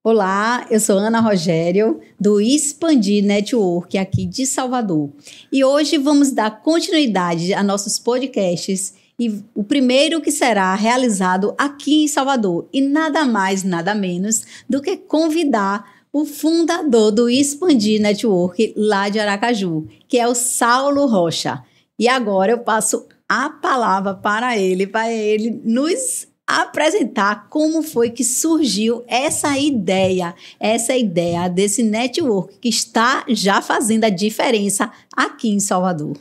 Olá, eu sou Ana Rogério, do Expandir Network aqui de Salvador. E hoje vamos dar continuidade a nossos podcasts e o primeiro que será realizado aqui em Salvador. E nada mais, nada menos do que convidar o fundador do Expandir Network lá de Aracaju, que é o Saulo Rocha. E agora eu passo a palavra para ele nos apresentar como foi que surgiu essa ideia desse network que está já fazendo a diferença aqui em Salvador.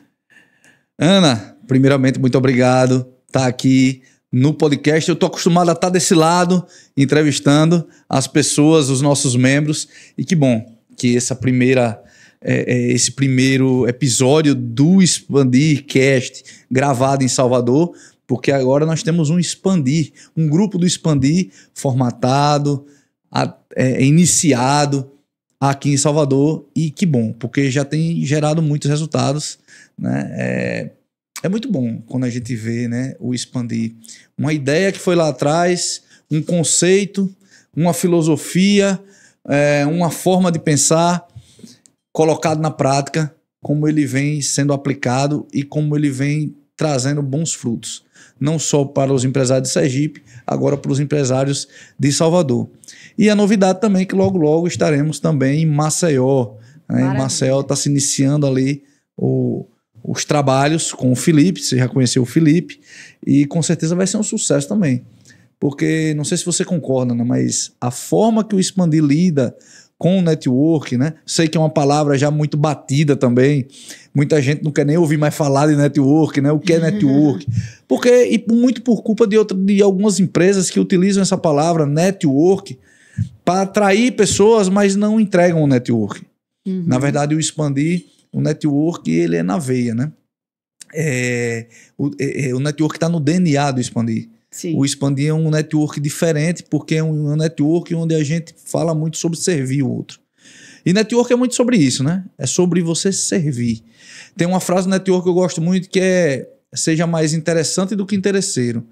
Ana, primeiramente, muito obrigado por estar aqui no podcast. Eu estou acostumado a estar desse lado, entrevistando as pessoas, os nossos membros. E que bom que esse primeiro episódio do Expandir Cast gravado em Salvador, porque agora nós temos um grupo do Expandir formatado, iniciado aqui em Salvador, e que bom, porque já tem gerado muitos resultados, né? É muito bom quando a gente vê, né, o Expandir. Uma ideia que foi lá atrás, um conceito, uma filosofia, uma forma de pensar colocado na prática, como ele vem sendo aplicado e como ele vem trazendo bons frutos. Não só para os empresários de Sergipe, agora para os empresários de Salvador. E a novidade também é que logo, logo estaremos também em Maceió. Né? Em Maceió está se iniciando ali os trabalhos com o Felipe, você já conheceu o Felipe, e com certeza vai ser um sucesso também. Porque, não sei se você concorda, né, mas a forma que o Expandir lida com o network, né? Sei que é uma palavra já muito batida também. Muita gente não quer nem ouvir mais falar de network, né? O que é network? Muito por culpa de algumas empresas que utilizam essa palavra network para atrair pessoas, mas não entregam o network. Uhum. Na verdade, o network, ele é na veia, né? O network está no DNA do Expandir. Sim. O Expandir é um network diferente, porque é um network onde a gente fala muito sobre servir o outro. E network é muito sobre isso, né? É sobre você servir. Tem uma frase do network que eu gosto muito que é: seja mais interessante do que interesseiro.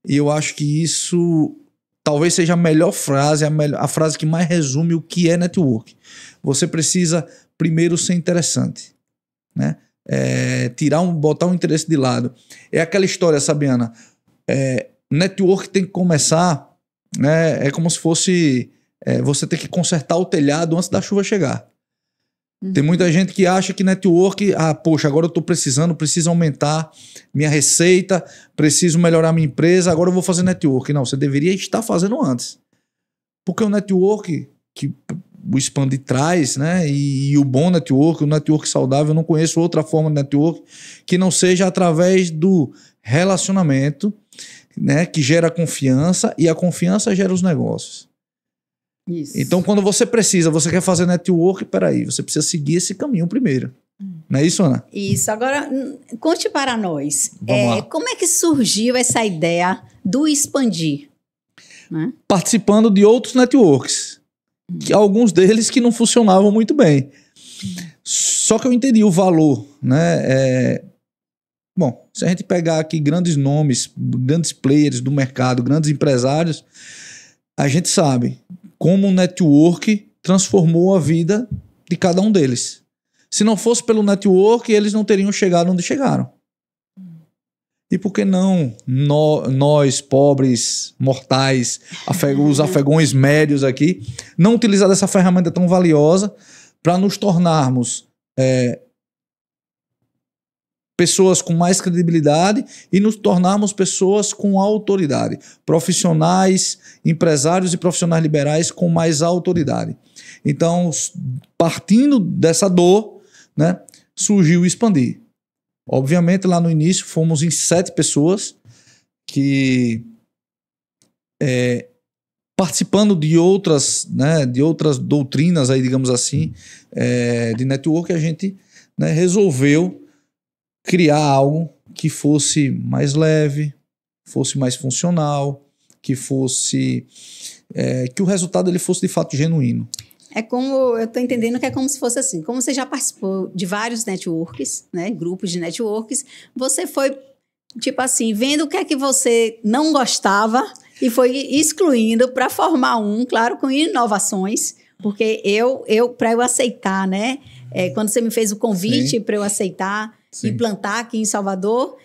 E eu acho que isso talvez seja a melhor frase, a frase que mais resume o que é network. Você precisa primeiro ser interessante, né? Botar o interesse de lado. É aquela história, sabe, Ana? Network tem que começar, né? É como se fosse você ter que consertar o telhado antes da chuva chegar. Uhum. Tem muita gente que acha que network, poxa, agora eu estou preciso aumentar minha receita, preciso melhorar minha empresa, agora eu vou fazer network. Não, você deveria estar fazendo antes. Porque o network que o Expandir traz, né? E o bom network, o network saudável, eu não conheço outra forma de network que não seja através do relacionamento, né, que gera confiança, e a confiança gera os negócios. Isso. Então, quando você quer fazer network, peraí, você precisa seguir esse caminho primeiro. Não é isso, Ana? Isso. Agora, conte para nós, como é que surgiu essa ideia do Expandir? Né? Participando de outros networks, que alguns deles que não funcionavam muito bem. Só que eu entendi o valor, né? Bom, se a gente pegar aqui grandes nomes, grandes players do mercado, grandes empresários, a gente sabe como o network transformou a vida de cada um deles. Se não fosse pelo network, eles não teriam chegado onde chegaram. E por que não nós, pobres, mortais, os afegões médios aqui, não utilizar essa ferramenta tão valiosa para nos tornarmos pessoas com mais credibilidade e nos tornarmos pessoas com autoridade. Profissionais, empresários e profissionais liberais com mais autoridade. Então, partindo dessa dor, né, surgiu o Expandir. Obviamente, lá no início, fomos em 7 pessoas que, participando de outras, né, doutrinas, aí, digamos assim, de network, a gente, né, resolveu criar algo que fosse mais leve, fosse mais funcional, que o resultado ele fosse de fato genuíno. É como, eu estou entendendo que é como se fosse assim, como você já participou de vários networks, né, grupos de networks, você foi, tipo assim, vendo o que é que você não gostava E foi excluindo para formar claro, com inovações, porque para eu aceitar, né? Quando você me fez o convite para eu aceitar implantar aqui em Salvador,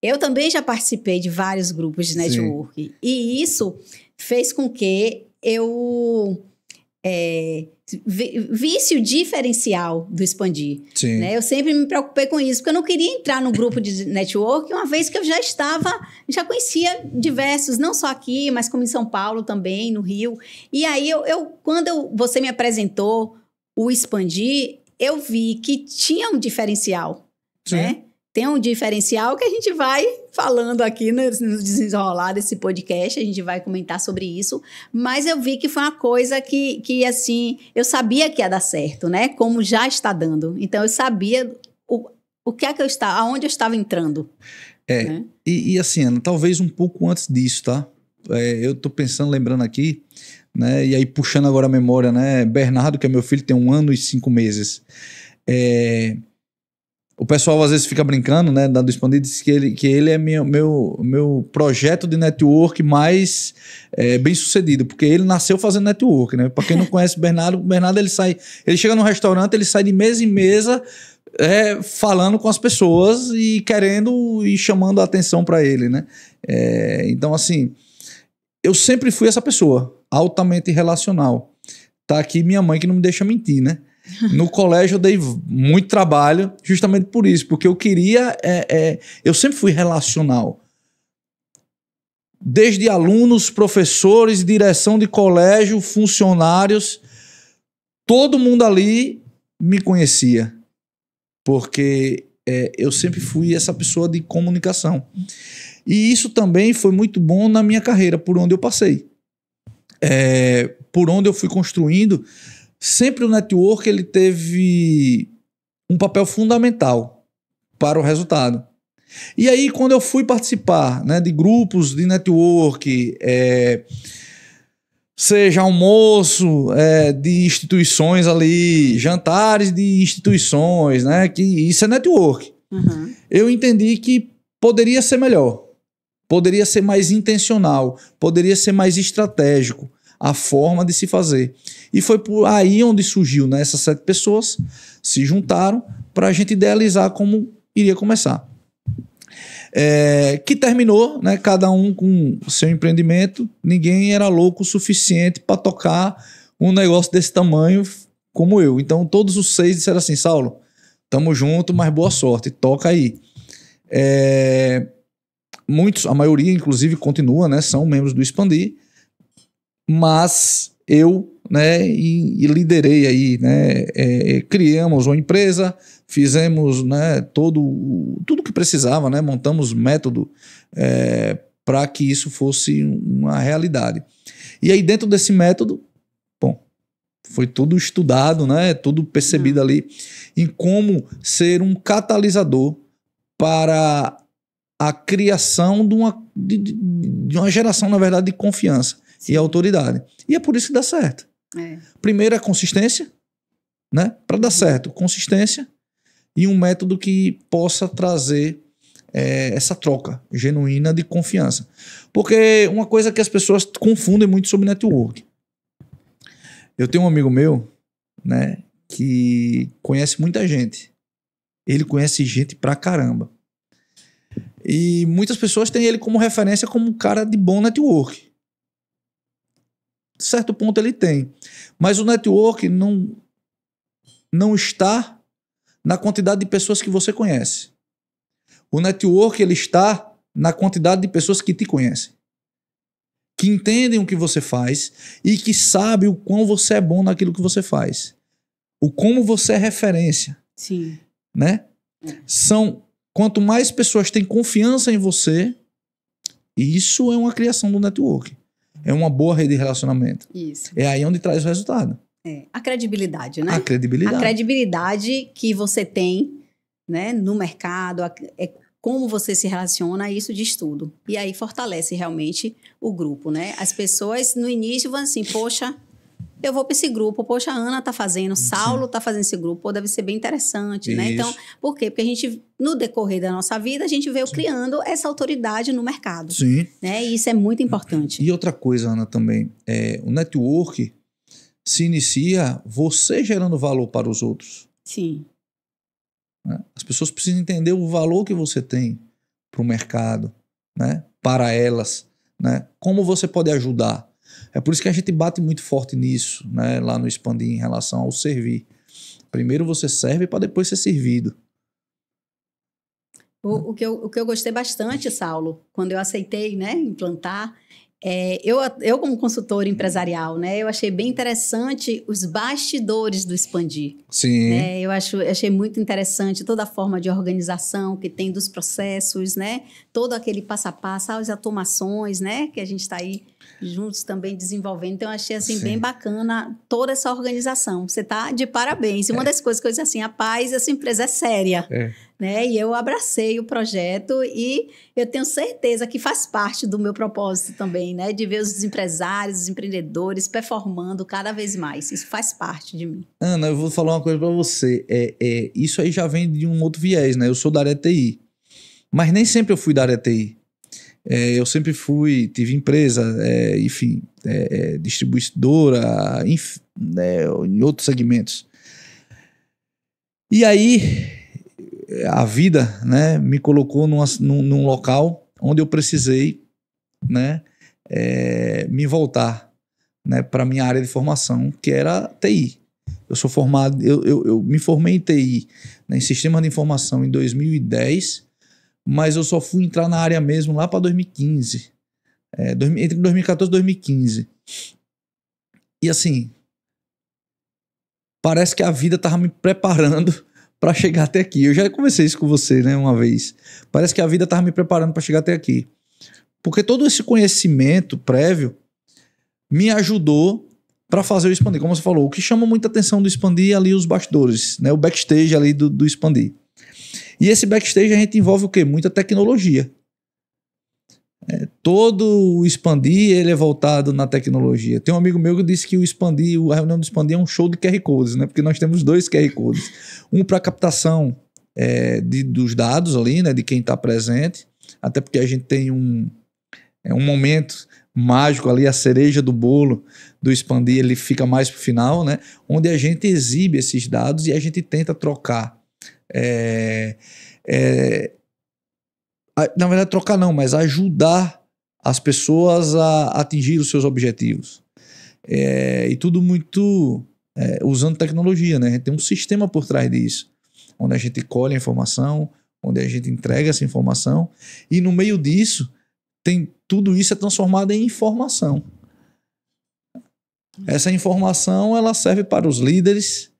eu também já participei de vários grupos de network. Sim. E isso fez com que eu visse o diferencial do Expandir. Né? Eu sempre me preocupei com isso, porque eu não queria entrar no grupo de network, uma vez que eu já conhecia diversos, não só aqui, mas como em São Paulo também, no Rio. E aí, quando você me apresentou o Expandir, eu vi que tinha um diferencial, né? Tem um diferencial que a gente vai falando aqui no desenrolar desse podcast, a gente vai comentar sobre isso, mas eu vi que foi uma coisa que assim, eu sabia que ia dar certo, né? Como já está dando. Então, eu sabia o que é que aonde eu estava entrando. Né? E assim, Ana, talvez um pouco antes disso, tá? Eu tô pensando, lembrando aqui, né? E aí puxando agora a memória, né? Bernardo, que é meu filho, tem 1 ano e 5 meses. O pessoal às vezes fica brincando, né, do Expandir, diz que ele é meu projeto de network mais bem sucedido, porque ele nasceu fazendo network, né? Para quem não conhece o Bernardo ele chega num restaurante, ele sai de mesa em mesa falando com as pessoas e querendo e chamando a atenção para ele, né? Então, assim, eu sempre fui essa pessoa, altamente relacional. Tá aqui minha mãe que não me deixa mentir, né? No colégio eu dei muito trabalho justamente por isso, porque eu queria... eu sempre fui relacional. Desde alunos, professores, direção de colégio, funcionários, todo mundo ali me conhecia. Porque eu sempre fui essa pessoa de comunicação. E isso também foi muito bom na minha carreira, por onde eu passei. Por onde eu fui construindo... Sempre o network ele teve um papel fundamental para o resultado. E aí, quando eu fui participar, né, de grupos de network, seja almoço de instituições ali, jantares de instituições, né, que isso é network. Uhum. Eu entendi que poderia ser melhor, poderia ser mais intencional, poderia ser mais estratégico a forma de se fazer. E foi por aí onde surgiu, né? Essas 7 pessoas se juntaram para a gente idealizar como iria começar. Que terminou, né? Cada um com o seu empreendimento. Ninguém era louco o suficiente para tocar um negócio desse tamanho como eu. Então todos os 6 disseram assim: Saulo, tamo junto, mas boa sorte, toca aí. A maioria inclusive continua, né? São membros do Expandir. Mas eu, né, e liderei aí, né, criamos uma empresa, fizemos, né, tudo que precisava, né, montamos método para que isso fosse uma realidade. E aí dentro desse método, bom, foi tudo estudado, né, tudo percebido ali em como ser um catalisador para a criação de uma geração, na verdade, de confiança. Sim. E autoridade. E é por isso que dá certo. Primeiro é consistência, né? Para dar certo, consistência e um método que possa trazer essa troca genuína de confiança. Porque uma coisa que as pessoas confundem muito sobre network. Eu tenho um amigo meu, né, que conhece muita gente. Ele conhece gente pra caramba. E muitas pessoas têm ele como referência como um cara de bom network. De certo ponto ele tem. Mas o network não está na quantidade de pessoas que você conhece. O network ele está na quantidade de pessoas que te conhecem. Que entendem o que você faz e que sabem o quão você é bom naquilo que você faz. O como você é referência. Sim. Né? Quanto mais pessoas têm confiança em você, isso é uma criação do network. É uma boa rede de relacionamento. Isso. É aí onde traz o resultado. A credibilidade, né? A credibilidade. A credibilidade que você tem, né, no mercado, como você se relaciona, isso diz tudo. E aí fortalece realmente o grupo, né? As pessoas no início vão assim, poxa, eu vou para esse grupo. Poxa, a Ana está fazendo, Saulo está fazendo esse grupo, deve ser bem interessante, né? Então, por quê? Porque a gente, no decorrer da nossa vida, a gente veio criando essa autoridade no mercado. Sim. Né? E isso é muito importante. E outra coisa, Ana, também, o network se inicia você gerando valor para os outros. Sim. Né? As pessoas precisam entender o valor que você tem para o mercado, né? Para elas, né? Como você pode ajudar. É por isso que a gente bate muito forte nisso, né? Lá no Expandir em relação ao servir. Primeiro você serve para depois ser servido. O que eu gostei bastante, Saulo, quando eu aceitei, né, implantar, eu como consultora empresarial, né, eu achei bem interessante os bastidores do Expandir. Sim. Né? Eu achei muito interessante toda a forma de organização que tem dos processos, né? Todo aquele passo a passo, as automações, né? Que a gente está aí juntos também desenvolvendo. Então, eu achei assim, bem bacana toda essa organização. Você está de parabéns. E uma das coisas que eu disse assim, rapaz, essa empresa é séria. Né? E eu abracei o projeto e eu tenho certeza que faz parte do meu propósito também, né? De ver os empresários, os empreendedores performando cada vez mais. Isso faz parte de mim. Ana, eu vou falar uma coisa para você. Isso aí já vem de um outro viés, né? Eu sou da área TI, mas nem sempre eu fui da área TI. Eu sempre tive empresa, enfim, distribuidora, enfim, né, em outros segmentos. E aí a vida, né, me colocou num local onde eu precisei, né, me voltar, né, para a minha área de formação, que era TI. Eu sou formado, eu me formei em TI, né, em Sistema de Informação em 2010, mas eu só fui entrar na área mesmo lá para 2015. Entre 2014 e 2015. E assim, parece que a vida estava me preparando para chegar até aqui. Eu já conversei isso com você, né, uma vez. Parece que a vida estava me preparando para chegar até aqui. Porque todo esse conhecimento prévio me ajudou para fazer o Expandir. Como você falou, o que chama muita atenção do Expandir é ali os bastidores, né, o backstage ali do Expandir. E esse backstage a gente envolve o quê? Muita tecnologia. Todo o Expandir ele é voltado na tecnologia. Tem um amigo meu que disse que a reunião do Expandir é um show de QR Codes, né? Porque nós temos 2 QR Codes. Um para captação dos dados ali, né? De quem está presente. Até porque a gente tem um momento mágico ali, a cereja do bolo do Expandir, ele fica mais para o final, né? Onde a gente exibe esses dados e a gente tenta trocar. Na verdade, trocar não, mas ajudar as pessoas a atingir os seus objetivos. E tudo muito usando tecnologia, né? A gente tem um sistema por trás disso, onde a gente colhe a informação, onde a gente entrega essa informação, e no meio disso, tudo isso é transformado em informação. Essa informação ela serve para os líderes,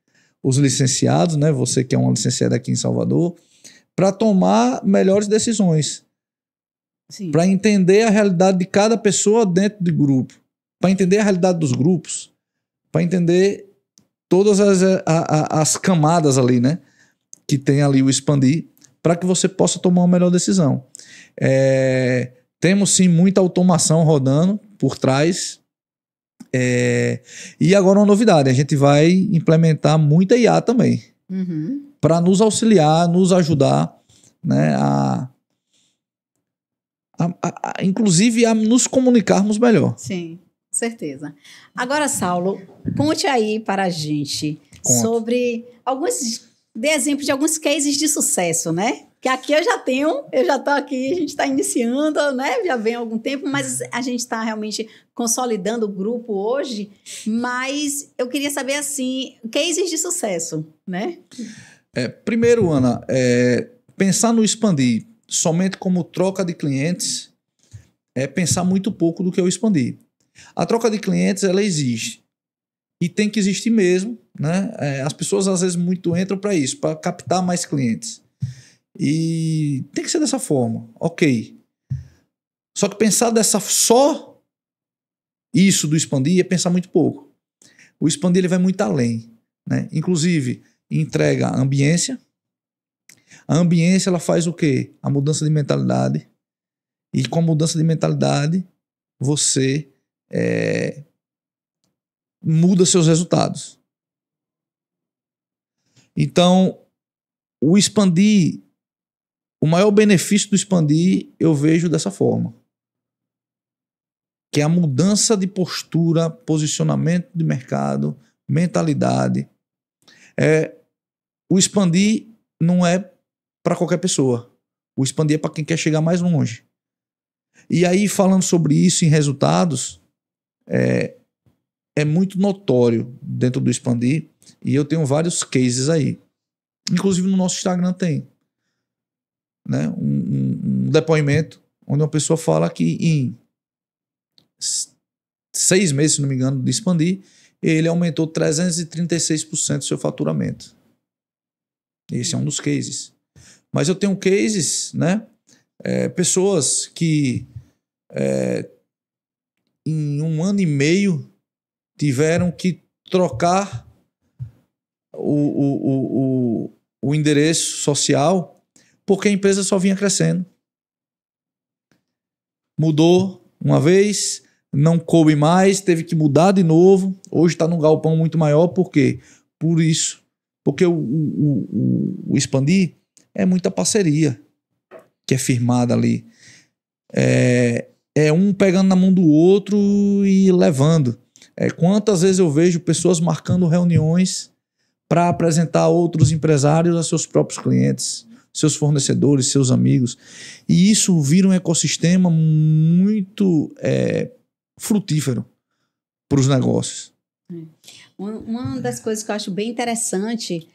os licenciados, né? Você que é uma licenciada aqui em Salvador, para tomar melhores decisões. Para entender a realidade de cada pessoa dentro do grupo. Para entender a realidade dos grupos. Para entender todas as camadas ali, né? Que tem ali o Expandir, para que você possa tomar uma melhor decisão. Temos sim muita automação rodando por trás. E agora uma novidade, a gente vai implementar muita IA também. Para nos auxiliar, nos ajudar, né, inclusive a nos comunicarmos melhor. Sim, certeza. Agora, Saulo, conte aí para a gente sobre dê exemplo de alguns cases de sucesso, né? Que aqui eu já estou aqui, a gente está iniciando, né? Já vem há algum tempo, mas a gente está realmente consolidando o grupo hoje. Mas eu queria saber, assim, cases de sucesso, né? Primeiro, Ana, pensar no Expandir somente como troca de clientes é pensar muito pouco do que é o Expandir. A troca de clientes, ela existe. E tem que existir mesmo, né? As pessoas, às vezes, muito entram para isso, para captar mais clientes. E tem que ser dessa forma, ok. Só que pensar só isso do Expandir é pensar muito pouco. O Expandir ele vai muito além, né? Inclusive, entrega a ambiência. A ambiência ela faz o quê? A mudança de mentalidade. E com a mudança de mentalidade, você muda seus resultados. Então, o expandir, o maior benefício do expandir, eu vejo dessa forma. Que é a mudança de postura, posicionamento de mercado, mentalidade. O expandir não é para qualquer pessoa. O expandir é para quem quer chegar mais longe. E aí, falando sobre isso em resultados, é muito notório dentro do expandir, e eu tenho vários cases aí. Inclusive no nosso Instagram tem, né, um depoimento onde uma pessoa fala que em 6 meses, se não me engano, de expandir, ele aumentou 336% do seu faturamento. Esse é um dos cases. Mas eu tenho cases, né, pessoas que em 1 ano e meio tiveram que trocar o endereço social porque a empresa só vinha crescendo. Mudou uma vez, não coube mais, teve que mudar de novo. Hoje está num galpão muito maior. Por quê? Por isso. Porque o expandir é muita parceria que é firmada ali. É um pegando na mão do outro e levando. Quantas vezes eu vejo pessoas marcando reuniões para apresentar outros empresários a seus próprios clientes, seus fornecedores, seus amigos. E isso vira um ecossistema muito frutífero para os negócios. Uma das coisas que eu acho bem interessante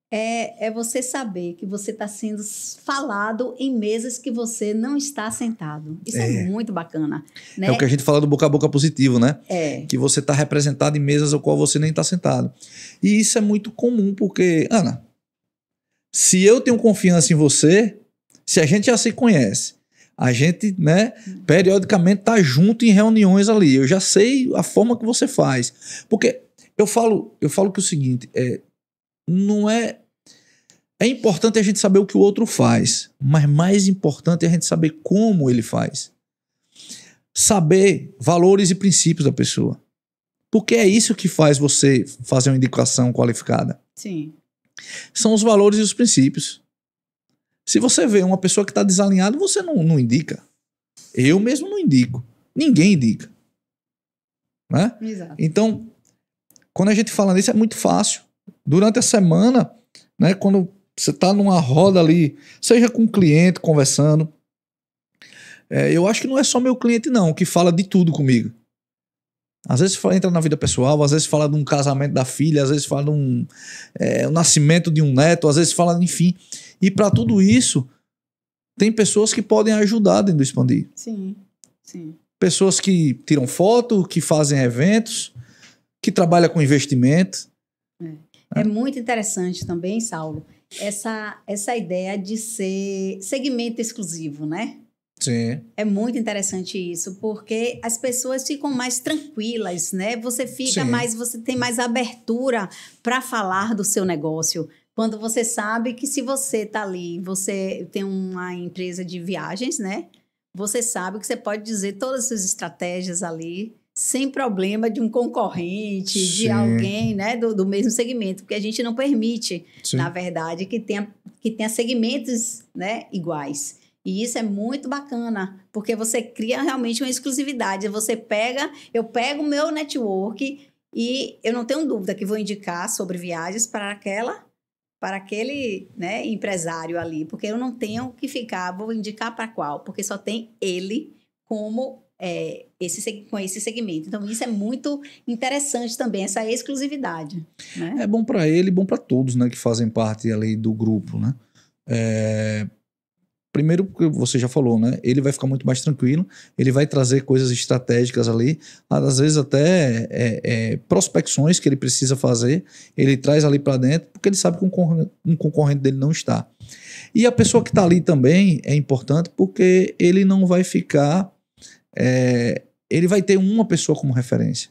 é você saber que você está sendo falado em mesas que você não está sentado. Isso é muito bacana. Né? É o que a gente fala do boca a boca positivo, né? Que você está representado em mesas ao qual você nem está sentado. E isso é muito comum porque, Ana, se eu tenho confiança em você, se a gente já se conhece, a gente, né, periodicamente está junto em reuniões ali, eu já sei a forma que você faz. Porque eu falo que o seguinte, não é importante a gente saber o que o outro faz, mas mais importante é a gente saber como ele faz. Saber valores e princípios da pessoa. Porque é isso que faz você fazer uma indicação qualificada. Sim. São os valores e os princípios. Se você vê uma pessoa que está desalinhada, você não indica. Eu mesmo não indico. Ninguém indica. Né? Exato. Então, quando a gente fala nisso, é muito fácil. Durante a semana, né, quando você está numa roda ali, seja com um cliente conversando, eu acho que não é só meu cliente não, que fala de tudo comigo. Às vezes entra na vida pessoal, às vezes fala de um casamento da filha, às vezes fala de um nascimento de um neto, às vezes fala, enfim. E para tudo isso, tem pessoas que podem ajudar dentro do Expandir. Sim, sim. Pessoas que tiram foto, que fazem eventos, que trabalham com investimento. É muito interessante também, Saulo, essa ideia de ser segmento exclusivo, né? Sim. É muito interessante isso, porque as pessoas ficam mais tranquilas, né? Você fica mais, você tem mais abertura para falar do seu negócio. Quando você sabe que se você está ali, você tem uma empresa de viagens, né? Você sabe que você pode dizer todas as suas estratégias ali, sem problema de um concorrente, de alguém, né, do mesmo segmento, porque a gente não permite, na verdade, que tenha segmentos, né, iguais. E isso é muito bacana, porque você cria realmente uma exclusividade. Eu pego o meu network e eu não tenho dúvida que vou indicar sobre viagens para aquele, né, empresário ali, porque eu não tenho que vou indicar para qual, porque só tem ele como com esse segmento. Então, isso é muito interessante também, essa exclusividade. Né? É bom para ele e bom para todos, né, que fazem parte ali do grupo, né? Primeiro, porque você já falou, né? Ele vai ficar muito mais tranquilo, ele vai trazer coisas estratégicas ali, às vezes até prospecções que ele precisa fazer, ele traz ali para dentro, porque ele sabe que um concorrente dele não está. E a pessoa que está ali também é importante, porque ele não vai ficar... ele vai ter uma pessoa como referência.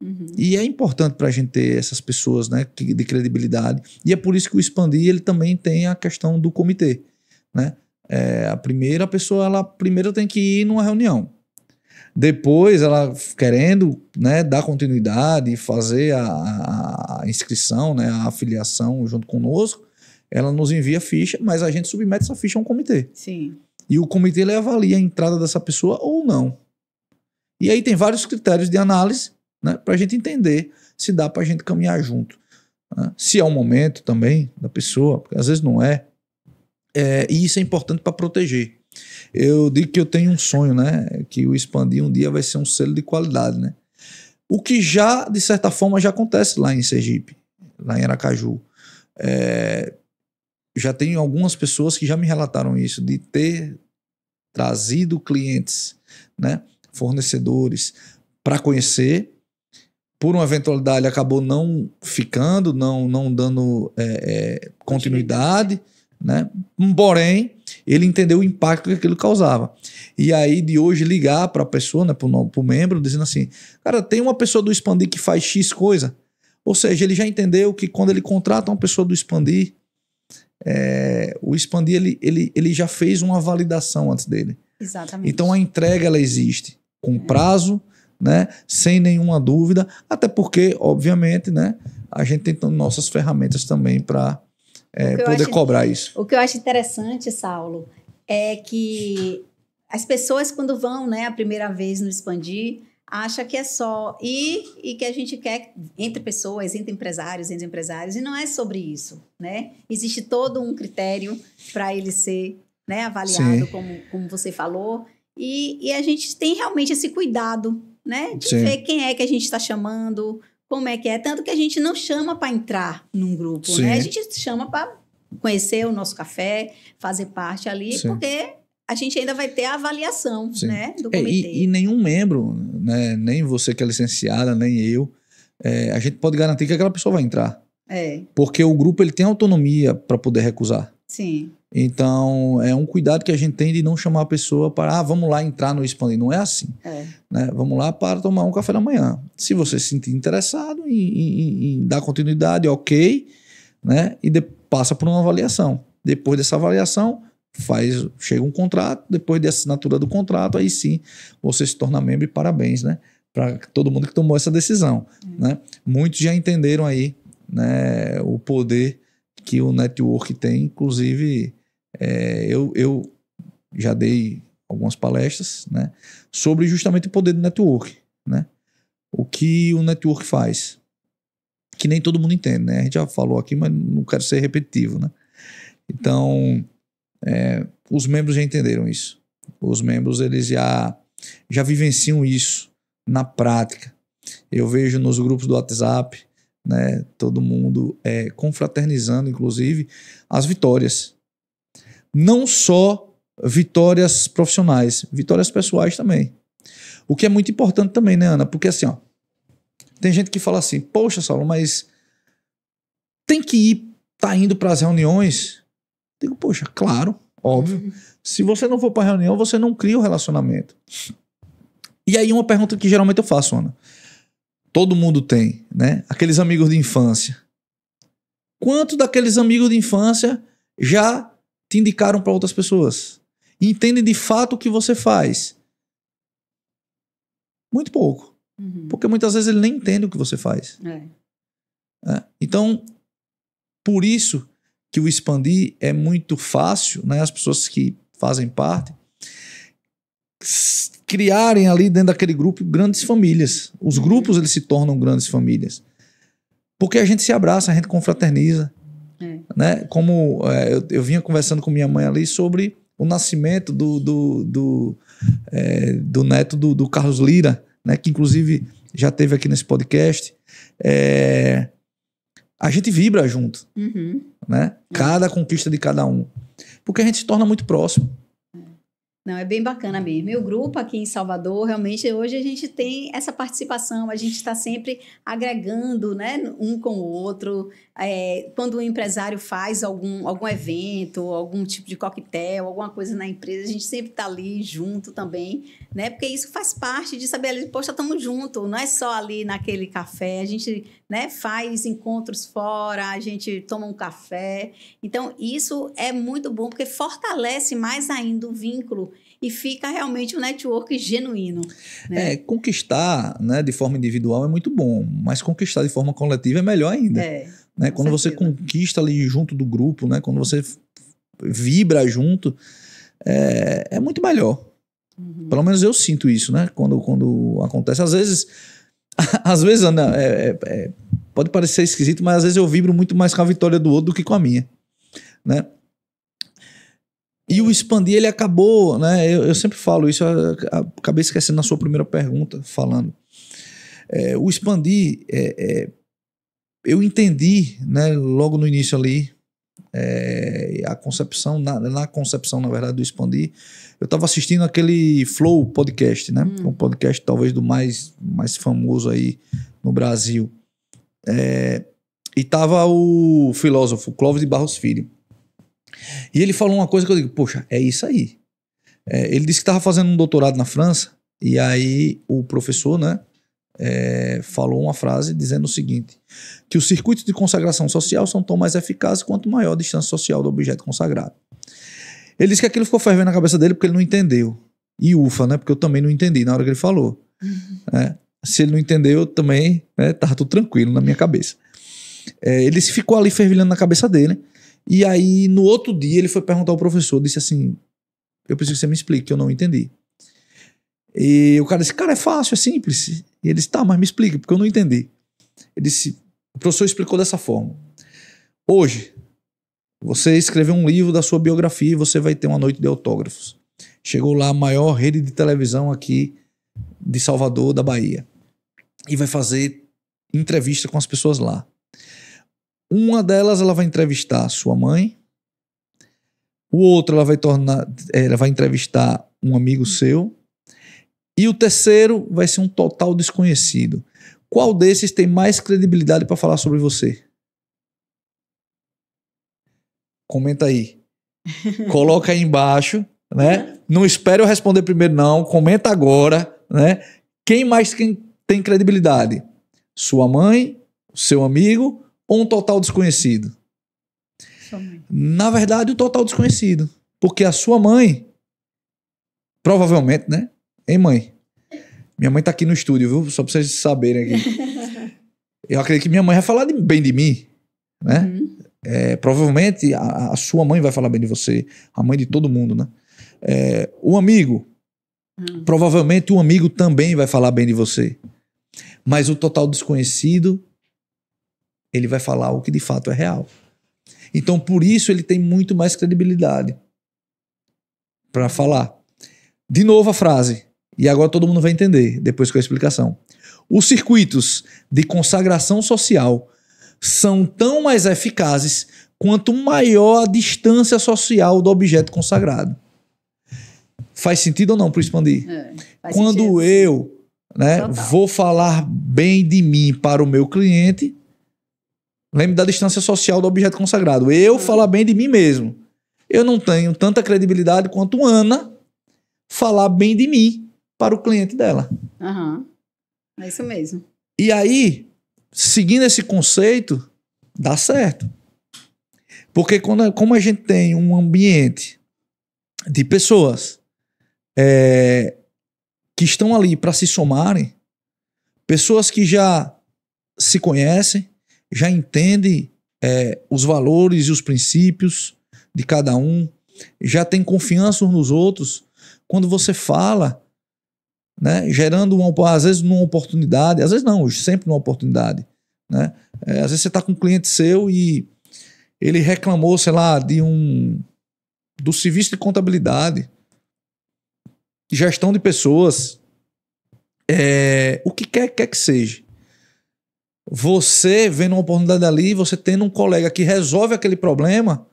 Uhum. E é importante para a gente ter essas pessoas, né, de credibilidade. E é por isso que o Expandir ele também tem a questão do comitê. Né? A pessoa ela primeiro tem que ir numa reunião. Depois, ela querendo, né, dar continuidade e fazer a inscrição, né, a afiliação junto conosco, ela nos envia ficha, mas a gente submete essa ficha a um comitê. Sim. E o comitê ele avalia a entrada dessa pessoa ou não. E aí tem vários critérios de análise, né, para a gente entender se dá para a gente caminhar junto. Né? Se é um momento também da pessoa, porque às vezes não é. E isso é importante para proteger. Eu digo que eu tenho um sonho, né, que o Expandir um dia vai ser um selo de qualidade, né? O que já, de certa forma, já acontece lá em Sergipe, lá em Aracaju. Já tem algumas pessoas que já me relataram isso, de ter trazido clientes, né, fornecedores, para conhecer. Por uma eventualidade, acabou não ficando, não dando continuidade, né? Porém, ele entendeu o impacto que aquilo causava. E aí, de hoje, ligar para a pessoa, né, para o membro, dizendo assim, cara, tem uma pessoa do Expandir que faz X coisa. Ou seja, ele já entendeu que quando ele contrata uma pessoa do Expandir, o Expandir, ele já fez uma validação antes dele. Exatamente. Então, a entrega, ela existe com prazo, né, sem nenhuma dúvida, até porque, obviamente, né, a gente tem nossas ferramentas também para poder cobrar isso. O que eu acho interessante, Saulo, é que as pessoas, quando vão, né, a primeira vez no Expandir, acham que é só ir e que a gente quer entre pessoas, entre empresários, e não é sobre isso, né? Existe todo um critério para ele ser, né, avaliado, como você falou, e a gente tem realmente esse cuidado, né, de ver quem é que a gente está chamando, como é que é. Tanto que a gente não chama para entrar num grupo, né? A gente chama para conhecer o nosso café, fazer parte ali, porque a gente ainda vai ter a avaliação, né, do comitê. E nenhum membro, né, nem você que é licenciada, nem eu, a gente pode garantir que aquela pessoa vai entrar. Porque o grupo ele tem autonomia para poder recusar. Sim. Então, é um cuidado que a gente tem de não chamar a pessoa para, vamos lá entrar no Expandir. Não é assim. Né? Vamos lá para tomar um café da manhã. Se você se sentir interessado em dar continuidade, ok, né? E passa por uma avaliação. Depois dessa avaliação, chega um contrato, depois da assinatura do contrato, aí sim, você se torna membro e parabéns, né? Para todo mundo que tomou essa decisão. Né? Muitos já entenderam aí, né, o poder que o network tem, inclusive eu já dei algumas palestras, né, sobre justamente o poder do network, né? O que o network faz, que nem todo mundo entende, né? A gente já falou aqui, mas não quero ser repetitivo, né? Então, os membros já entenderam isso. Os membros, eles já vivenciam isso na prática. Eu vejo nos grupos do WhatsApp, né, todo mundo confraternizando, inclusive, as vitórias. Não só vitórias profissionais, vitórias pessoais também. O que é muito importante também, né, Ana? Porque assim, ó, tem gente que fala assim, poxa, Saulo, mas tem que tá indo para as reuniões? Digo, poxa, claro, óbvio. Se você não for para a reunião, você não cria o relacionamento. E aí uma pergunta que geralmente eu faço, Ana. Todo mundo tem, né? Aqueles amigos de infância. Quantos daqueles amigos de infância já te indicaram para outras pessoas? Entendem de fato o que você faz? Muito pouco. Porque muitas vezes ele nem entende o que você faz. Então, por isso que o Expandir é muito fácil, né? As pessoas que fazem parte criarem ali dentro daquele grupo grandes famílias. Os grupos, eles se tornam grandes famílias. Porque a gente se abraça, a gente confraterniza. Né? Como eu vinha conversando com minha mãe ali sobre o nascimento do neto do Carlos Lira, né? Que inclusive já teve aqui nesse podcast. A gente vibra junto. Né? Cada conquista de cada um. Porque a gente se torna muito próximo. Não, é bem bacana mesmo. Meu grupo aqui em Salvador, realmente, hoje a gente tem essa participação, a gente está sempre agregando, né, um com o outro. Quando o empresário faz algum evento, algum tipo de coquetel, alguma coisa na empresa, a gente sempre está ali junto também, né? Porque isso faz parte de saber ali, poxa, estamos juntos, não é só ali naquele café, a gente, né, faz encontros fora, a gente toma um café. Então, isso é muito bom, porque fortalece mais ainda o vínculo e fica realmente um network genuíno. Né? Conquistar, né, de forma individual é muito bom, mas conquistar de forma coletiva é melhor ainda. Né? Quando você conquista ali junto do grupo, né, quando você vibra junto, é muito melhor. Pelo menos eu sinto isso, né? Quando acontece. Às vezes, Ana, pode parecer esquisito, mas às vezes eu vibro muito mais com a vitória do outro do que com a minha, né? E o Expandir, ele acabou, né? Eu sempre falo isso, eu acabei esquecendo na sua primeira pergunta, falando. O Expandir, eu entendi, né, logo no início ali, a concepção, na concepção, na verdade, do Expandir, eu estava assistindo aquele Flow podcast, né? Um podcast talvez do mais famoso aí no Brasil. E tava o filósofo Clóvis de Barros Filho. E ele falou uma coisa que eu digo, poxa, é isso aí. Ele disse que estava fazendo um doutorado na França, e aí o professor, né, falou uma frase dizendo o seguinte, que os circuitos de consagração social são tão mais eficazes quanto maior a distância social do objeto consagrado. Ele disse que aquilo ficou fervendo na cabeça dele porque ele não entendeu. E ufa, né, porque eu também não entendi na hora que ele falou. Se ele não entendeu, eu também, né, tava tudo tranquilo na minha cabeça. Ele ficou ali fervilhando na cabeça dele. E aí, no outro dia, ele foi perguntar ao professor, disse assim, eu preciso que você me explique, que eu não entendi. E o cara disse, cara, é fácil, é simples. E ele disse, tá, mas me explique, porque eu não entendi. Ele disse, o professor explicou dessa forma. Hoje, você escreveu um livro da sua biografia e você vai ter uma noite de autógrafos. Chegou lá a maior rede de televisão aqui de Salvador, da Bahia. E vai fazer entrevista com as pessoas lá. Uma delas, ela vai entrevistar a sua mãe. O outro, ela vai entrevistar um amigo seu. E o terceiro vai ser um total desconhecido. Qual desses tem mais credibilidade para falar sobre você? Comenta aí. Coloca aí embaixo, né? Não espere eu responder primeiro, não. Comenta agora, né? Quem mais tem credibilidade? Sua mãe, seu amigo ou um total desconhecido? Na verdade, o total desconhecido. Porque a sua mãe, provavelmente, né? Hein, mãe? Minha mãe tá aqui no estúdio, viu? Só pra vocês saberem aqui. Eu acredito que minha mãe vai falar bem de mim, né? Provavelmente a sua mãe vai falar bem de você, a mãe de todo mundo, né? O amigo, provavelmente o amigo também vai falar bem de você. Mas o total desconhecido, ele vai falar o que de fato é real. Então, por isso, ele tem muito mais credibilidade para falar. De novo a frase, e agora todo mundo vai entender, depois com a explicação. Os circuitos de consagração social são tão mais eficazes quanto maior a distância social do objeto consagrado. Faz sentido ou não para expandir? Quando sentido. Eu, né, vou falar bem de mim para o meu cliente, lembre da distância social do objeto consagrado. Eu falar bem de mim mesmo. Eu não tenho tanta credibilidade quanto Ana falar bem de mim para o cliente dela. É isso mesmo. E aí, seguindo esse conceito, dá certo. Porque como a gente tem um ambiente de pessoas que estão ali para se somarem, pessoas que já se conhecem, já entendem os valores e os princípios de cada um, já tem confiança uns nos outros. Quando você fala, né, gerando às vezes uma oportunidade, às vezes não, sempre uma oportunidade, né? Às vezes você está com um cliente seu e ele reclamou, sei lá, do serviço de contabilidade, gestão de pessoas, o que quer que seja. Você vendo uma oportunidade ali, você tendo um colega que resolve aquele problema,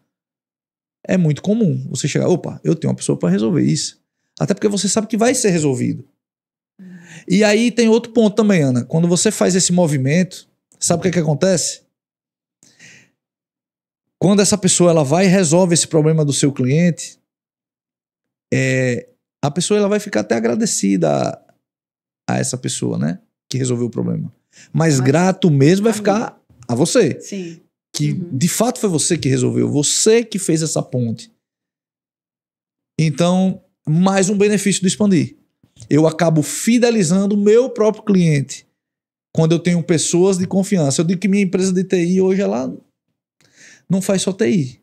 é muito comum você chegar, opa, eu tenho uma pessoa para resolver isso. Até porque você sabe que vai ser resolvido. E aí tem outro ponto também, Ana. Quando você faz esse movimento, sabe o que acontece? Quando essa pessoa ela vai e resolve esse problema do seu cliente, a pessoa ela vai ficar até agradecida a essa pessoa, né, que resolveu o problema. Mas grato mesmo vai ficar a você. Sim. Que de fato foi você que resolveu, você que fez essa ponte. Então, mais um benefício do Expandir. Eu acabo fidelizando o meu próprio cliente quando eu tenho pessoas de confiança. Eu digo que minha empresa de TI hoje ela não faz só TI.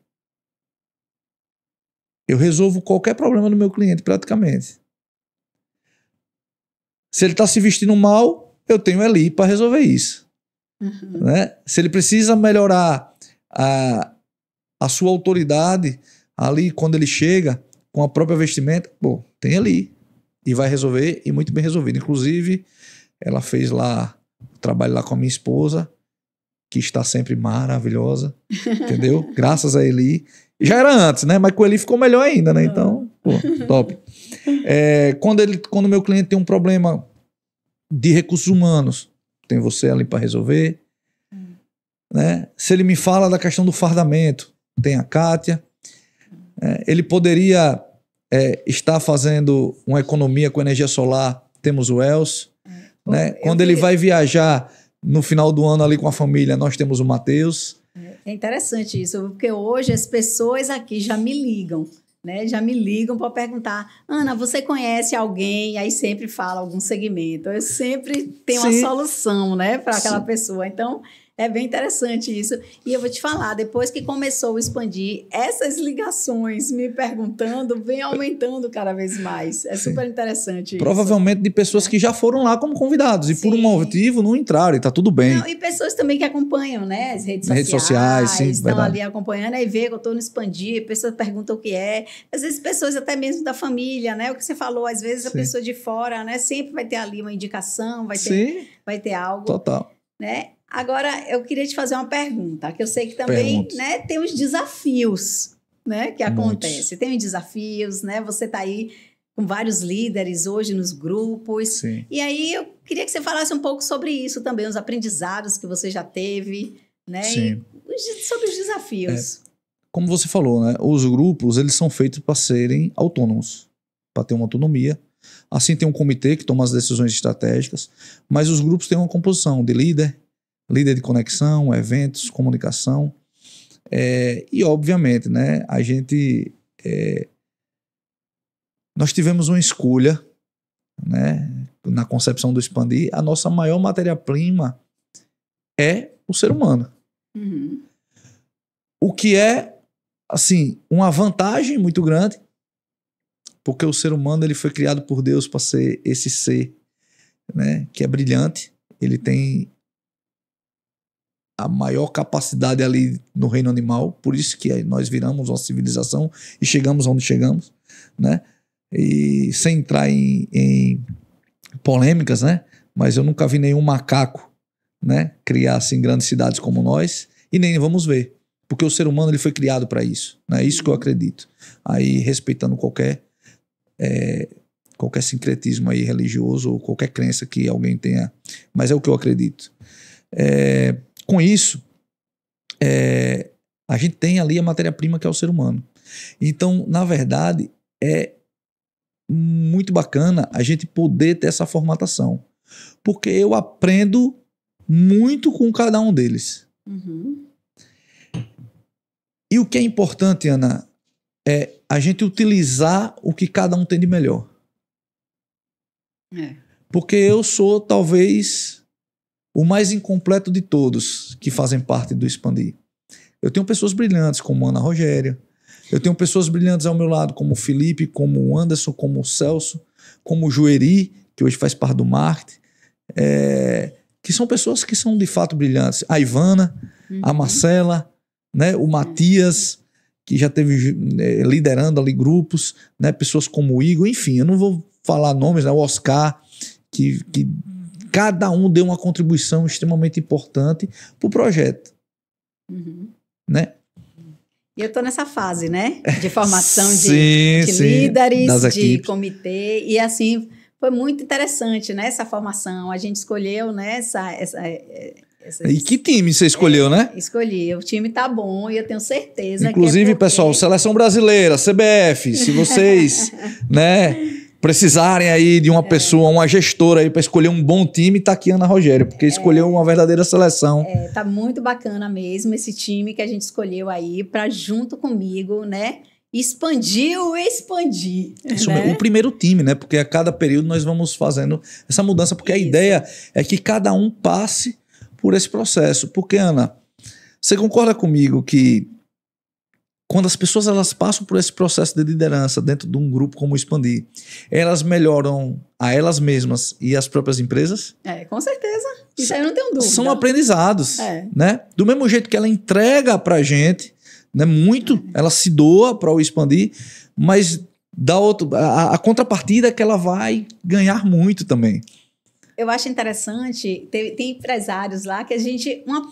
Eu resolvo qualquer problema do meu cliente praticamente. Se ele está se vestindo mal, eu tenho ali para resolver isso. Né? Se ele precisa melhorar a sua autoridade ali quando ele chega com a própria vestimenta, bom, tem ali. E vai resolver, e muito bem resolvido. Inclusive, ela fez lá o trabalho lá com a minha esposa, que está sempre maravilhosa, entendeu? Graças a Eli. Já era antes, né? Mas com ele ficou melhor ainda, né? Então, pô, top. Quando o meu cliente tem um problema de recursos humanos, tem você ali para resolver. Né? Se ele me fala da questão do fardamento, tem a Kátia. Ele poderia estar fazendo uma economia com energia solar, temos o Elcio. Né? Quando ele vai viajar no final do ano ali com a família, nós temos o Matheus. É interessante isso, porque hoje as pessoas aqui já me ligam, né? Já me ligam para perguntar: Ana, você conhece alguém? Aí sempre fala algum segmento. Eu sempre tenho uma solução, né, para aquela pessoa. Então, é bem interessante isso. E eu vou te falar, depois que começou o Expandir, essas ligações me perguntando vem aumentando cada vez mais. É super interessante isso. Provavelmente de pessoas que já foram lá como convidados e por um motivo não entraram e tá tudo bem. Não, e pessoas também que acompanham, né? As redes sociais, sim, estão ali acompanhando, aí vê que eu estou no Expandir, pessoas perguntam o que é. Às vezes pessoas até mesmo da família, né? O que você falou, às vezes a pessoa de fora, né? Sempre vai ter ali uma indicação, vai ter algo. Total. Né? Agora, eu queria te fazer uma pergunta, que eu sei que também, né, tem os desafios, né, que acontecem. Tem os desafios, né? Você está aí com vários líderes hoje nos grupos. Sim. E aí, eu queria que você falasse um pouco sobre isso também, os aprendizados que você já teve, né? Sim. E sobre os desafios. Como você falou, né? Os grupos, eles são feitos para serem autônomos, para ter uma autonomia. Assim, tem um comitê que toma as decisões estratégicas, mas os grupos têm uma composição de líder de conexão, eventos, comunicação. E, obviamente, né, a gente... nós tivemos uma escolha, né, na concepção do Expandir. A nossa maior matéria-prima é o ser humano. Uhum. O que é, assim, uma vantagem muito grande, porque o ser humano ele foi criado por Deus para ser esse ser, né, que é brilhante. Ele tem a maior capacidade ali no reino animal, por isso que nós viramos uma civilização e chegamos onde chegamos, né? E sem entrar em polêmicas, né? Mas eu nunca vi nenhum macaco, né, criar assim grandes cidades como nós, e nem vamos ver, porque o ser humano ele foi criado para isso, né? Isso que eu acredito. Aí respeitando qualquer sincretismo aí religioso ou qualquer crença que alguém tenha, mas é o que eu acredito. Com isso, a gente tem ali a matéria-prima que é o ser humano. Então, na verdade, é muito bacana a gente poder ter essa formatação. Porque eu aprendo muito com cada um deles. Uhum. E o que é importante, Ana, é a gente utilizar o que cada um tem de melhor. Porque eu sou, talvez, o mais incompleto de todos que fazem parte do Expandir. Eu tenho pessoas brilhantes como Ana Rogéria. Eu tenho pessoas brilhantes ao meu lado como o Felipe, como o Anderson, como o Celso, como o Jueri, que hoje faz parte do marketing. Que são pessoas que são de fato brilhantes. A Ivana, a Marcela, né, o Matias, que já teve liderando ali grupos, né, pessoas como o Igor, enfim, eu não vou falar nomes, né, o Oscar, que cada um deu uma contribuição extremamente importante para o projeto. Né? E eu estou nessa fase, né? De formação de sim, líderes, de comitê. E assim, foi muito interessante, né? Essa formação. A gente escolheu, né? E que time você escolheu, né? Escolhi. O time tá bom e eu tenho certeza. Inclusive, pessoal, Seleção Brasileira, CBF, se vocês, né, precisarem aí de uma pessoa, uma gestora aí para escolher um bom time, tá aqui Ana Rogéria, porque escolheu uma verdadeira seleção. Tá muito bacana mesmo esse time que a gente escolheu aí para junto comigo, né? expandiu, expandir. Né? O primeiro time, né? Porque a cada período nós vamos fazendo essa mudança, porque a ideia é que cada um passe por esse processo. Porque, Ana, você concorda comigo que quando as pessoas elas passam por esse processo de liderança dentro de um grupo como o Expandir, elas melhoram a elas mesmas e as próprias empresas? Com certeza. Isso aí eu não tenho dúvida. São aprendizados, né? Do mesmo jeito que ela entrega pra gente, né? Muito, ela se doa para o Expandir, mas a contrapartida é que ela vai ganhar muito também. Eu acho interessante, tem empresários lá que a gente... Uma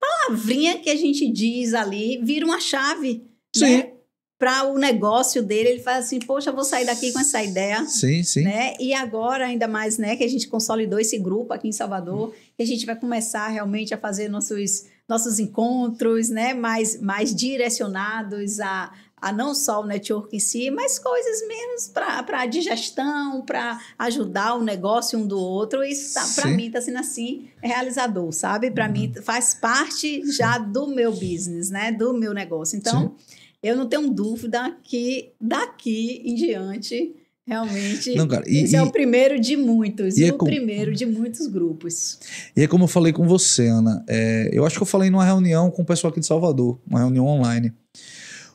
palavrinha que a gente diz ali vira uma chave, né? Para o negócio dele. Ele faz assim, poxa, vou sair daqui com essa ideia. Sim. Né? E agora, ainda mais, né, que a gente consolidou esse grupo aqui em Salvador, que a gente vai começar realmente a fazer nossos encontros, né, mais direcionados a não só o network em si, mas coisas mesmo para digestão, para ajudar o negócio um do outro. Isso, para mim, está sendo assim, realizador, sabe? Para mim, faz parte já do meu business, né? Do meu negócio. Então, eu não tenho dúvida que daqui em diante, realmente, esse é o primeiro de muitos. Primeiro de muitos grupos. E é como eu falei com você, Ana. Eu acho que eu falei numa reunião com o pessoal aqui de Salvador, uma reunião online.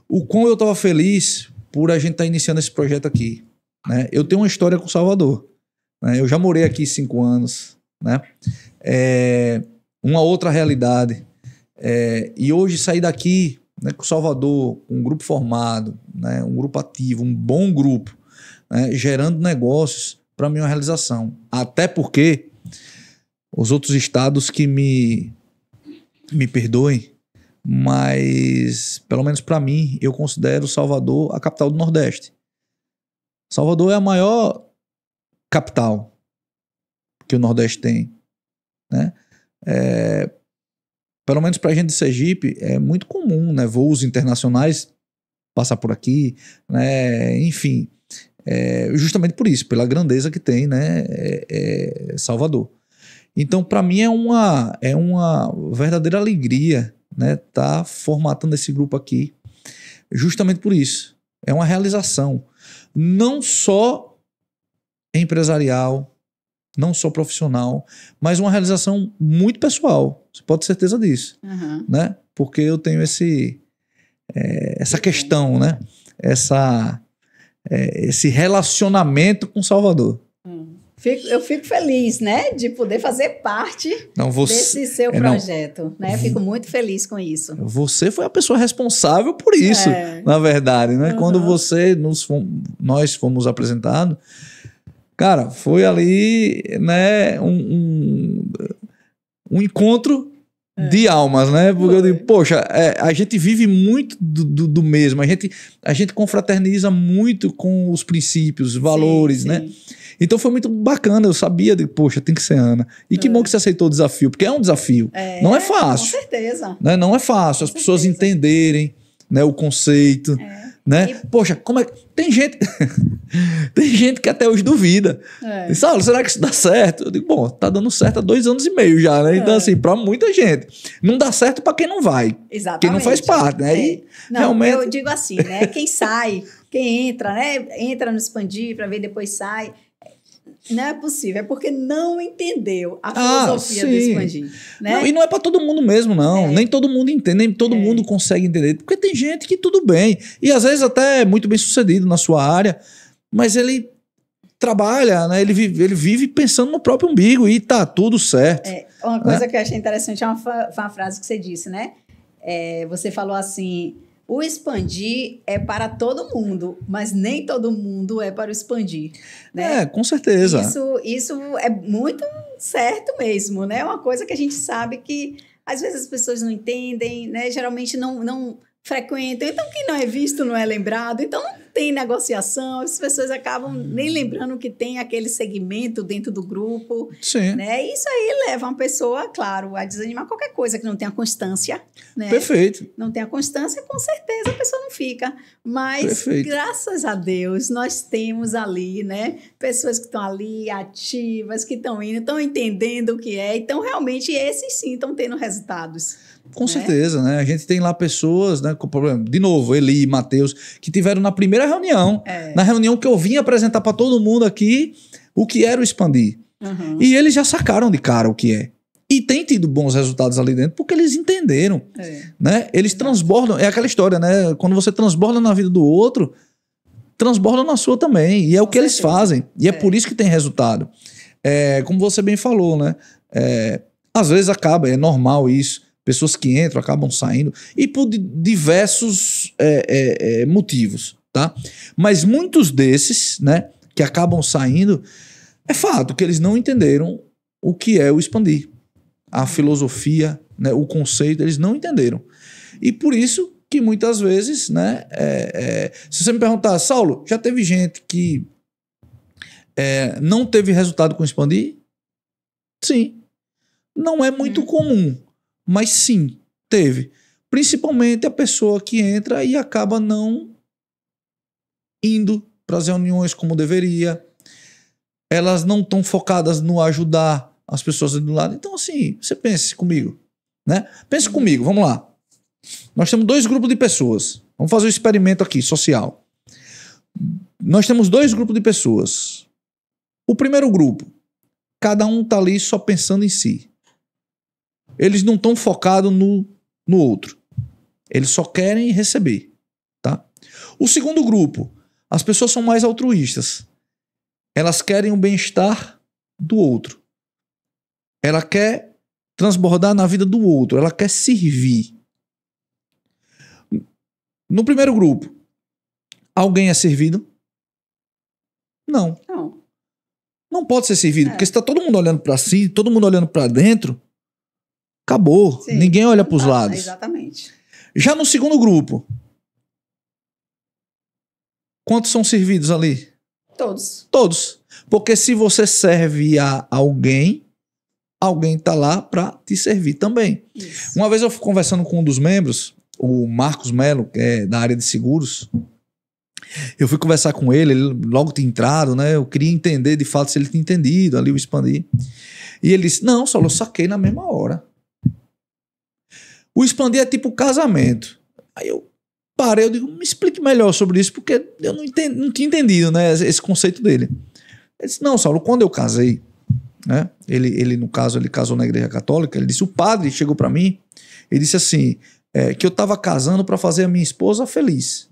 O quão eu estava feliz por a gente estar iniciando esse projeto aqui, né? Eu tenho uma história com Salvador, né? Eu já morei aqui 5 anos, né? Uma outra realidade. E hoje sair daqui, né, com Salvador, um grupo formado, né, um grupo ativo, um bom grupo, né, gerando negócios, para mim é uma realização. Até porque os outros estados que me perdoem, mas, pelo menos para mim, eu considero Salvador a capital do Nordeste. Salvador é a maior capital que o Nordeste tem, né? Pelo menos para a gente de Sergipe, é muito comum, né? Voos internacionais passar por aqui, né? Enfim, justamente por isso, pela grandeza que tem, né? Salvador. Então, para mim, é uma verdadeira alegria, né, tá formatando esse grupo aqui, justamente por isso. É uma realização, não só empresarial, não só profissional, mas uma realização muito pessoal. Você pode ter certeza disso, né? Porque eu tenho essa questão, né? Esse relacionamento com Salvador. Eu fico feliz, né, de poder fazer parte desse seu projeto, né? Fico muito feliz com isso. Você foi a pessoa responsável por isso, na verdade, né? Quando nós fomos apresentados, cara, foi ali, né, um encontro de almas, né? Porque eu digo, poxa, a gente vive muito do mesmo, a gente confraterniza muito com os princípios, valores, né? Então foi muito bacana, eu sabia de, poxa, tem que ser Ana. E que bom que você aceitou o desafio, porque é um desafio. Não é fácil. Com certeza. Né? Não é fácil as pessoas entenderem, né, o conceito. Né? E, poxa, como é que... Tem gente que até hoje duvida. Diz, será que isso dá certo? Eu digo, bom, tá dando certo há 2 anos e meio já, né? Então, assim, pra muita gente. Não dá certo pra quem não vai. Exatamente. Quem não faz parte, né? E, não, realmente... Eu digo assim, né? Quem sai, quem entra, né? Entra no Expandir pra ver, depois sai. Não é possível, é porque não entendeu a filosofia do Expandir. Né? Não, e não é para todo mundo mesmo, não. Nem todo mundo entende, nem todo mundo consegue entender. Porque tem gente que tudo bem. E às vezes até é muito bem sucedido na sua área, mas ele trabalha, né? Ele vive pensando no próprio umbigo e tá tudo certo. Uma coisa que eu achei interessante é uma frase que você disse, né? Você falou assim... O Expandir é para todo mundo, mas nem todo mundo é para o Expandir. Né? Com certeza. Isso é muito certo mesmo, né? É uma coisa que a gente sabe que às vezes as pessoas não entendem, né? Geralmente não frequentam. Então, quem não é visto não é lembrado. Então, não tem negociação, as pessoas acabam nem lembrando que tem aquele segmento dentro do grupo. Sim. Né? Isso aí leva uma pessoa, claro, a desanimar qualquer coisa que não tenha constância. Né? Perfeito. Não tenha constância, com certeza a pessoa não fica. Mas, Perfeito. graças a Deus, nós temos ali, né, pessoas que estão ali ativas, que estão indo, estão entendendo o que é. Então, realmente, esses sim estão tendo resultados. Com certeza, né? A gente tem lá pessoas, né, com problema. De novo, Eli e Matheus, que tiveram na primeira reunião. Na reunião que eu vim apresentar para todo mundo aqui o que era o Expandir. Uhum. E eles já sacaram de cara o que é. E tem tido bons resultados ali dentro porque eles entenderam. Né? Eles transbordam. É aquela história, né? Quando você transborda na vida do outro, transborda na sua também. E é o que eles fazem. E é por isso que tem resultado. Como você bem falou, né? Às vezes acaba, é normal isso. Pessoas que entram, acabam saindo. E por diversos motivos. Tá? Mas muitos desses, né? Que acabam saindo, é fato que eles não entenderam o que é o Expandir. A filosofia, né, o conceito, eles não entenderam. E por isso que muitas vezes, né, se você me perguntar, Saulo, já teve gente que não teve resultado com Expandir? Sim. Não é muito comum, mas sim, teve. Principalmente a pessoa que entra e acaba não indo para as reuniões como deveria. Elas não estão focadas no ajudar as pessoas do lado. Então, assim, você pense comigo. Né? Pense comigo, vamos lá. Nós temos 2 grupos de pessoas. Vamos fazer um experimento aqui, social. Nós temos 2 grupos de pessoas. O primeiro grupo, cada um está ali só pensando em si. Eles não estão focados no outro. Eles só querem receber. Tá? O segundo grupo, as pessoas são mais altruístas. Elas querem o bem-estar do outro. Ela quer transbordar na vida do outro. Ela quer servir. No primeiro grupo, alguém é servido? Não. Não pode ser servido. Porque se está todo mundo olhando para si, todo mundo olhando para dentro, acabou. Sim, ninguém olha para os lados. Exatamente. Já no segundo grupo, quantos são servidos ali? Todos. Porque se você serve a alguém está lá para te servir também. Isso. Uma vez eu fui conversando com um dos membros, o Marcos Melo, que é da área de seguros. Eu fui conversar com ele logo tinha entrado, né? Eu queria entender de fato se ele tinha entendido ali o Expandir. E ele disse, não, só eu saquei na mesma hora. O Expandir é tipo casamento. Aí eu parei, eu digo, me explique melhor sobre isso, porque eu não tinha entendido, né, esse conceito dele. Ele disse, não, Saulo, quando eu casei, né, ele no caso, ele casou na igreja católica, ele disse, o padre chegou para mim, ele disse assim, que eu estava casando para fazer a minha esposa feliz.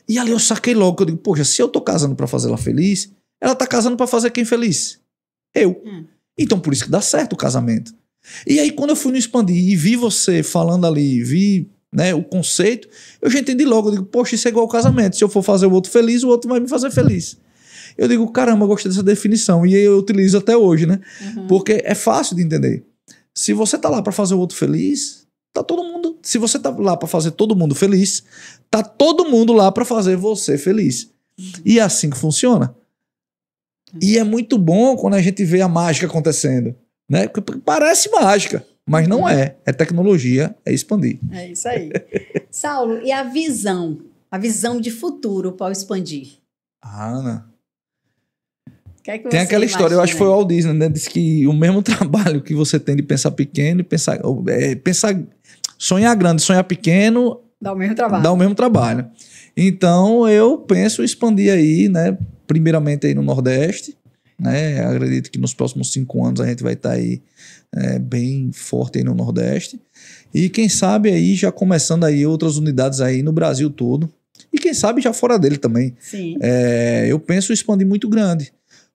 E ali eu saquei logo, eu digo, poxa, se eu tô casando para fazer ela feliz, ela tá casando para fazer quem feliz? Eu. Então por isso que dá certo o casamento. E aí quando eu fui no Expandir e vi você falando ali, vi, né, o conceito, eu já entendi logo, eu digo, poxa, isso é igual ao casamento, se eu for fazer o outro feliz, o outro vai me fazer feliz. Eu digo, caramba, eu gostei dessa definição, e eu utilizo até hoje, né? Porque é fácil de entender. Se você tá lá para fazer o outro feliz, tá todo mundo, se você tá lá para fazer todo mundo feliz, tá todo mundo lá para fazer você feliz. E é assim que funciona. E é muito bom quando a gente vê a mágica acontecendo, né? Parece mágica, mas não é. É tecnologia, é Expandir. É isso aí. Saulo, e a visão de futuro para o Expandir? Ana, tem aquela história, eu acho que foi o Walt Disney, né? Diz que o mesmo trabalho que você tem de pensar pequeno e sonhar grande, sonhar pequeno dá o mesmo trabalho. Dá o mesmo trabalho. Então eu penso expandir aí, né? Primeiramente aí no Nordeste, né? Acredito que nos próximos 5 anos a gente vai estar aí bem forte aí no Nordeste. E quem sabe aí já começando aí outras unidades aí no Brasil todo. E quem sabe já fora dele também. Sim. Eu penso expandir muito grande.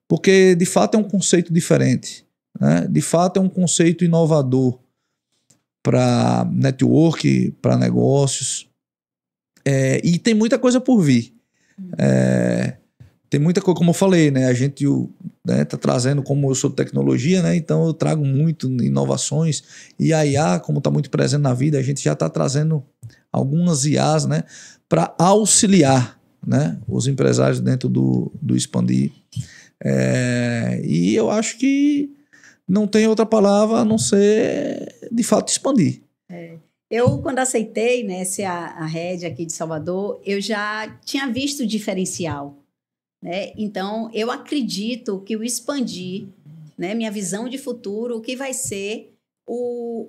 Porque de fato é um conceito diferente, né? De fato é um conceito inovador para network, para negócios. E tem muita coisa por vir. Tem muita coisa, como eu falei, né? A gente tá trazendo, como eu sou de tecnologia, né? Então eu trago muito inovações. E a IA, como está muito presente na vida, a gente já está trazendo algumas IAs, né? Para auxiliar né? Os empresários dentro do Expandir. E eu acho que não tem outra palavra a não ser, de fato, expandir. Eu, quando aceitei, né, ser a head aqui de Salvador, eu já tinha visto o diferencial, né? Então, eu acredito que o Expandir, né, minha visão de futuro, o que vai ser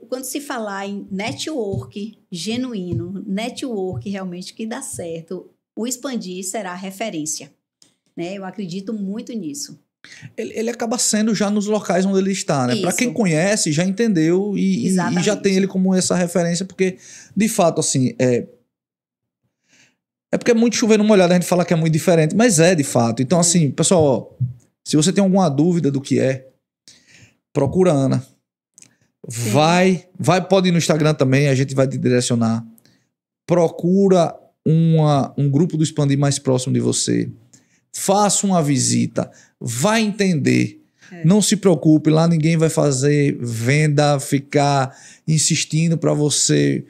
quando se falar em network genuíno, network realmente que dá certo, o Expandir será a referência, né? Eu acredito muito nisso. Ele acaba sendo já nos locais onde ele está, né? Para quem conhece, já entendeu e já tem ele como essa referência, porque, de fato, assim, porque é muito chover numa olhada, a gente fala que é muito diferente, mas de fato. Então, assim, pessoal, ó, se você tem alguma dúvida do que procura a Ana. Pode ir no Instagram também, a gente vai te direcionar. Procura um grupo do Expandir mais próximo de você. Faça uma visita, vai entender. Não se preocupe, lá ninguém vai fazer venda, ficar insistindo para você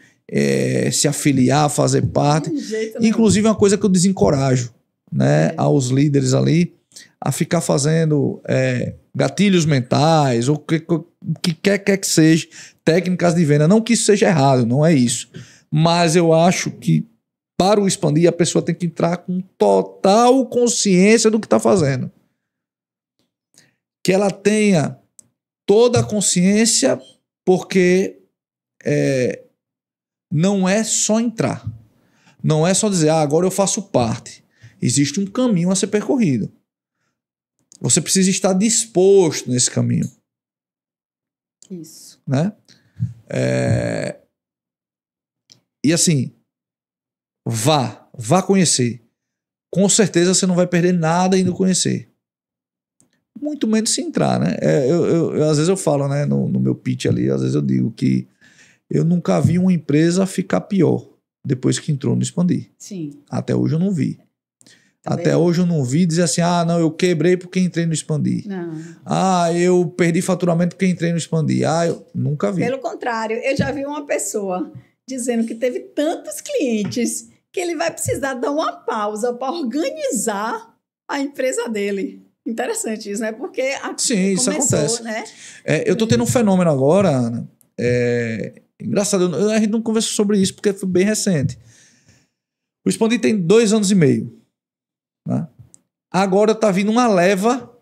se afiliar, fazer parte. Inclusive, é uma coisa que eu desencorajo, né, aos líderes ali a ficar fazendo gatilhos mentais ou o que quer que seja, técnicas de venda. Não que isso seja errado, não é isso. Mas eu acho que para o Expandir, a pessoa tem que entrar com total consciência do que está fazendo. Que ela tenha toda a consciência, porque não é só entrar. Não é só dizer, agora eu faço parte. Existe um caminho a ser percorrido. Você precisa estar disposto nesse caminho. Isso. Né? E assim, vá conhecer. Com certeza você não vai perder nada indo conhecer. Muito menos se entrar, né? Às vezes eu falo, né, no meu pitch ali, às vezes eu digo que eu nunca vi uma empresa ficar pior depois que entrou no Expandir. Sim. Até hoje eu não vi. Também Até hoje eu não vi dizer assim, não, eu quebrei porque entrei no Expandir. Não. Eu perdi faturamento porque entrei no Expandir. Eu nunca vi. Pelo contrário, eu já vi uma pessoa dizendo que teve tantos clientes que ele vai precisar dar uma pausa para organizar a empresa dele. Interessante isso, né? Porque sim, isso acontece. Né? Eu tô tendo um fenômeno agora, Ana. Engraçado, a gente não conversou sobre isso porque foi bem recente. O Expandir tem 2 anos e meio. Né? Agora tá vindo uma leva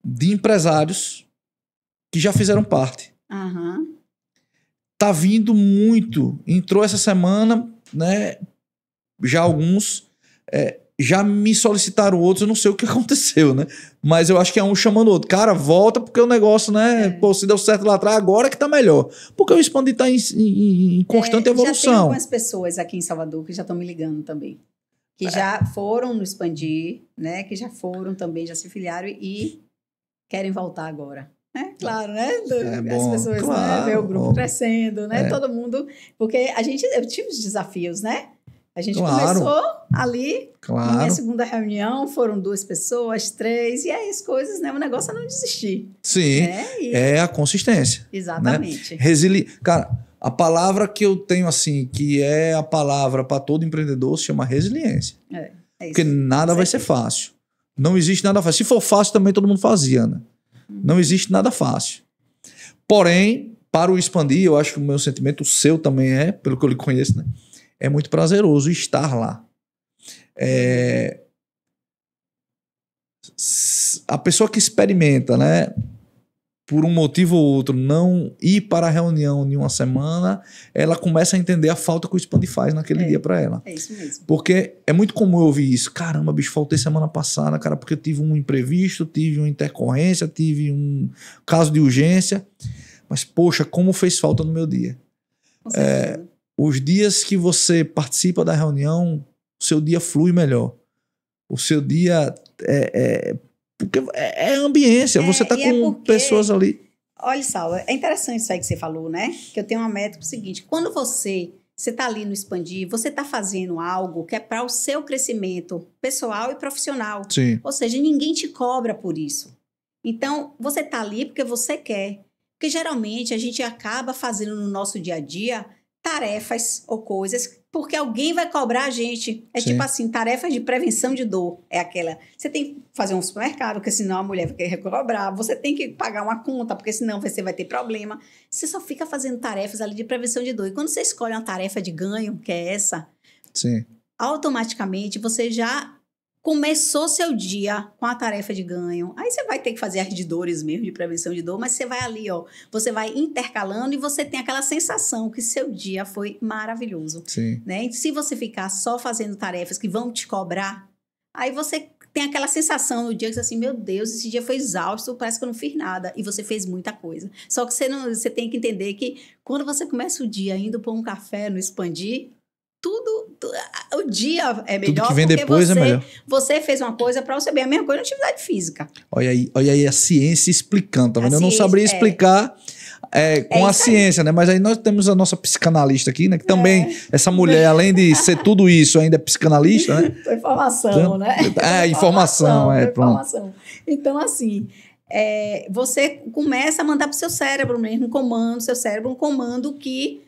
de empresários que já fizeram parte. Uhum. Tá vindo muito. Entrou essa semana, né? Já alguns já me solicitaram outros, eu não sei o que aconteceu, né? Mas eu acho que é um chamando o outro. Cara, volta porque o negócio, né? Pô, se deu certo lá atrás, agora que tá melhor. Porque o Expandir tá em constante evolução. Já tem algumas pessoas aqui em Salvador que já estão me ligando também. Que já foram no Expandir, né? Que já foram também, já se filiaram e querem voltar agora. Claro, né? As pessoas, claro, né? Ver o grupo crescendo, né? Todo mundo... Porque eu tive os desafios, né? A gente começou ali, na minha segunda reunião, foram 2 pessoas, 3, e aí as coisas, né? O negócio é não desistir. Sim, é a consistência. Exatamente. Né? Cara, a palavra que eu tenho, assim, que é a palavra para todo empreendedor, se chama resiliência. É isso. Porque nada vai ser fácil. Não existe nada fácil. Se for fácil, também todo mundo fazia, Ana. Não existe nada fácil. Porém, para o Expandir, eu acho que o meu sentimento, o seu também pelo que eu lhe conheço, né? É muito prazeroso estar lá. A pessoa que experimenta, né, por um motivo ou outro, não ir para a reunião em uma semana, ela começa a entender a falta que o Expandir faz naquele dia para ela. É isso mesmo. Porque é muito comum eu ouvir isso. Caramba, bicho, faltei semana passada, cara, porque eu tive um imprevisto, tive uma intercorrência, tive um caso de urgência. Mas, poxa, como fez falta no meu dia. Com certeza. Os dias que você participa da reunião, o seu dia flui melhor. O seu dia porque é ambiência, você está com pessoas ali. Olha, Saulo, é interessante isso aí que você falou, né? Que eu tenho uma métrica seguinte: quando você está ali no Expandir, você está fazendo algo que é para o seu crescimento pessoal e profissional. Sim. Ou seja, ninguém te cobra por isso. Então, você está ali porque você quer. Porque geralmente a gente acaba fazendo no nosso dia a dia tarefas ou coisas, porque alguém vai cobrar a gente. É Sim. tipo assim, tarefas de prevenção de dor. É aquela, você tem que fazer um supermercado, porque senão a mulher vai querer cobrar. Você tem que pagar uma conta, porque senão você vai ter problema. Você só fica fazendo tarefas ali de prevenção de dor. E quando você escolhe uma tarefa de ganho, que é essa, Sim. automaticamente você já começou seu dia com a tarefa de ganho. Aí você vai ter que fazer as de dores mesmo, de prevenção de dor, mas você vai ali, ó, você vai intercalando e você tem aquela sensação que seu dia foi maravilhoso. Sim. Né? E se você ficar só fazendo tarefas que vão te cobrar, aí você tem aquela sensação no dia que você assim, meu Deus, esse dia foi exausto, parece que eu não fiz nada. E você fez muita coisa. Só que você tem que entender que quando você começa o dia indo por um café no Expandir, o dia é melhor. Tudo que vem depois é melhor. Você fez uma coisa para você bem, a mesma coisa na atividade física. Olha aí a ciência explicando, tá vendo? Eu não saberia explicar com a ciência, né? Mas aí nós temos a nossa psicanalista aqui, né? Que também, essa mulher, além de ser tudo isso, ainda é psicanalista, né? Foi informação, né? Informação. Então, assim, você começa a mandar pro seu cérebro mesmo, um comando que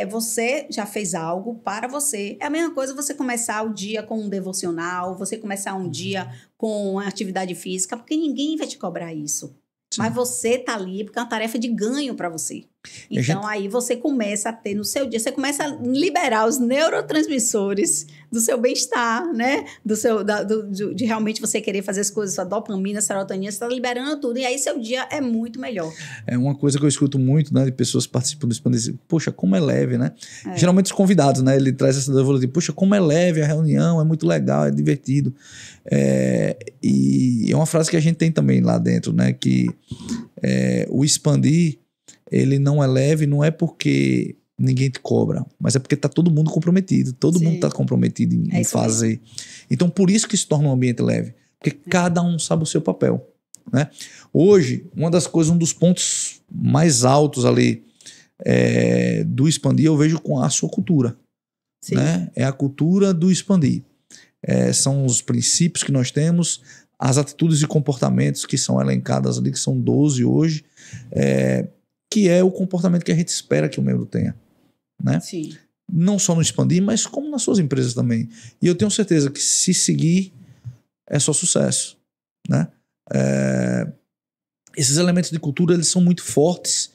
você já fez algo para você. É a mesma coisa você começar o dia com um devocional, você começar um dia com uma atividade física, porque ninguém vai te cobrar isso. Sim. Mas você tá ali porque é uma tarefa de ganho para você. Então, aí você começa a ter no seu dia, você começa a liberar os neurotransmissores do seu bem-estar, né? De realmente você querer fazer as coisas, sua dopamina, serotonina, você tá liberando tudo. E aí seu dia é muito melhor. É uma coisa que eu escuto muito, né? De pessoas participando do Expandir, poxa, como é leve, né? Geralmente os convidados, né? Ele traz essa devolutiva, poxa, como é leve a reunião, é muito legal, é divertido. E é uma frase que a gente tem também lá dentro, né? Que o Expandir, ele não é leve, não é porque ninguém te cobra, mas é porque tá todo mundo comprometido. Todo mundo tá comprometido em fazer. Mesmo. Então, por isso que se torna um ambiente leve. Porque cada um sabe o seu papel, né? Hoje, um dos pontos mais altos ali do Expandir, eu vejo com a sua cultura. Sim. Né? É a cultura do Expandir. São os princípios que nós temos, as atitudes e comportamentos que são elencadas ali, que são 12 hoje, que é o comportamento que a gente espera que o membro tenha, né? Sim. Não só no Expandir, mas como nas suas empresas também. E eu tenho certeza que se seguir, é só sucesso, né? Esses elementos de cultura, eles são muito fortes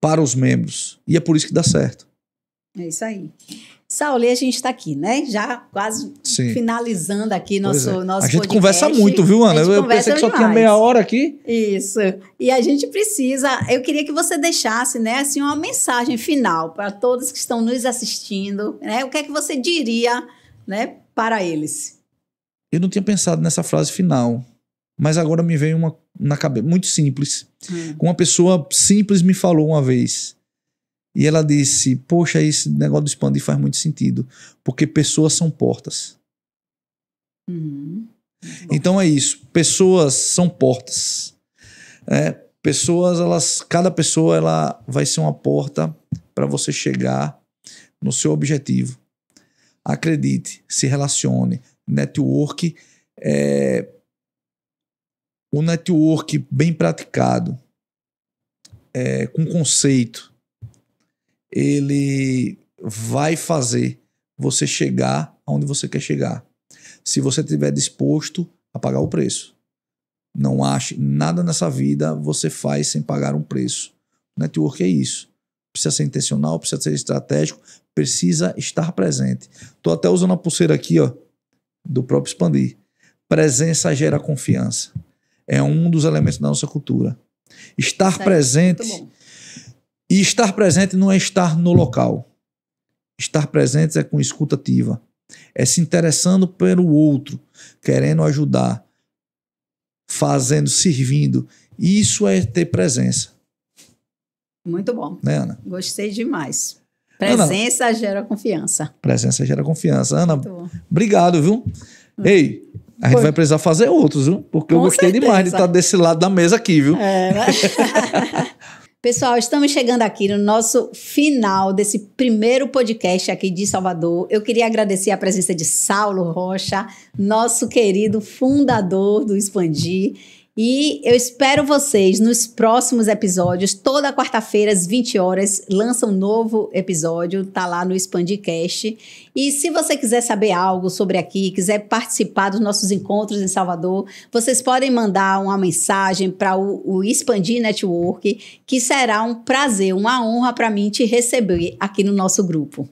para os membros. E é por isso que dá certo. É isso aí. Saulo, a gente está aqui, né? Já quase finalizando aqui nosso podcast. A gente conversa muito, viu, Ana? Eu pensei que só tinha meia hora aqui. Isso. E a gente precisa... Eu queria que você deixasse, né, assim, uma mensagem final para todos que estão nos assistindo, né? O que é que você diria, né, para eles? Eu não tinha pensado nessa frase final, mas agora me veio uma na cabeça, muito simples. Uma pessoa simples me falou uma vez. E ela disse, poxa, esse negócio do Expandir faz muito sentido, porque pessoas são portas. Então é isso, pessoas são portas. Cada pessoa ela vai ser uma porta para você chegar no seu objetivo. Acredite, se relacione. Network o network bem praticado, com conceito, ele vai fazer você chegar aonde você quer chegar. Se você estiver disposto a pagar o preço. Não ache nada nessa vida você faz sem pagar um preço. Network é isso. Precisa ser intencional, precisa ser estratégico, precisa estar presente. Estou até usando a pulseira aqui, ó, do próprio Expandir. Presença gera confiança. É um dos elementos da nossa cultura. Estar presente... E estar presente não é estar no local. Estar presente é com escuta ativa. É se interessando pelo outro, querendo ajudar, fazendo, servindo. Isso é ter presença. Muito bom. Né, Ana? Gostei demais. Presença gera confiança. Presença gera confiança. Ana, obrigado, viu? Ei, a gente vai precisar fazer outros, viu? Porque eu gostei demais de estar desse lado da mesa aqui, viu? Pessoal, estamos chegando aqui no nosso final desse primeiro podcast aqui de Salvador. Eu queria agradecer a presença de Saulo Rocha, nosso querido fundador do Expandir. E eu espero vocês nos próximos episódios. Toda quarta-feira, às 20 horas, lança um novo episódio. Tá lá no Expandicast. E se você quiser saber algo sobre aqui, quiser participar dos nossos encontros em Salvador, vocês podem mandar uma mensagem para o Expandir Network, que será um prazer, uma honra para mim te receber aqui no nosso grupo.